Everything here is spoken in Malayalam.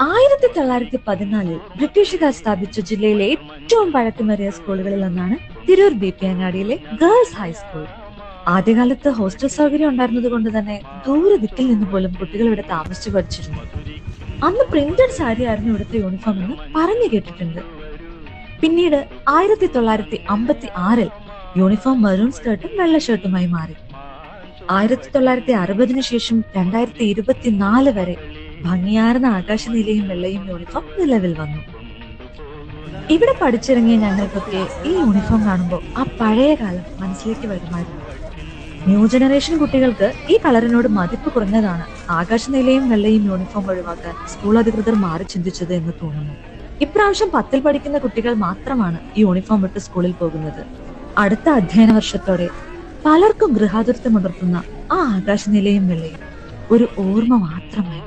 1914 ബ്രിട്ടീഷുകാർ സ്ഥാപിച്ച ജില്ലയിലെ ഏറ്റവും പഴക്കമേറിയ സ്കൂളുകളിൽ ഒന്നാണ് തിരൂർ BP അങ്ങാടിയിലെ ഗേൾസ് ഹൈസ്കൂൾ. ആദ്യകാലത്ത് ഹോസ്റ്റൽ സൗകര്യം ഉണ്ടായിരുന്നത് കൊണ്ട് തന്നെ ദൂരെ ദിക്കിൽ നിന്ന് പോലും കുട്ടികൾ ഇവിടെ താമസിച്ചു പഠിച്ചിരുന്നു. അന്ന് പ്രിന്റഡ് സാരി ആയിരുന്നു ഇവിടുത്തെ യൂണിഫോം എന്ന് പറഞ്ഞു കേട്ടിട്ടുണ്ട്. പിന്നീട് 1956 യൂണിഫോം മെറൂൺ സ്കേർട്ടും വെള്ള ഷർട്ടുമായി മാറി. 1960 ശേഷം 2024 വരെ ഭംഗിയാർന്ന ആകാശനീലയും വെള്ളയും യൂണിഫോം നിലവിൽ വന്നു. ഇവിടെ പഠിച്ചിറങ്ങിയ ഞങ്ങൾക്കൊക്കെ ഈ യൂണിഫോം കാണുമ്പോൾ ആ പഴയ കാലം മനസ്സിലേക്ക് വരുമായിരുന്നു. ന്യൂ ജനറേഷൻ കുട്ടികൾക്ക് ഈ കളറിനോട് മതിപ്പ് കുറഞ്ഞതാണ് ആകാശനീലയും വെള്ളയും യൂണിഫോം ഒഴിവാക്കാൻ സ്കൂൾ അധികൃതർ മാറി ചിന്തിച്ചത് എന്ന് തോന്നുന്നു. ഇപ്രാവശ്യം 10ൽ പഠിക്കുന്ന കുട്ടികൾ മാത്രമാണ് ഈ യൂണിഫോം വിട്ട് സ്കൂളിൽ പോകുന്നത്. അടുത്ത അധ്യയന വർഷത്തോടെ പലർക്കും ഗൃഹാതുരത്വം ഉണർത്തുന്ന ആ ആകാശനീലയും വെള്ളയും ഒരു ഓർമ്മ മാത്രമായി.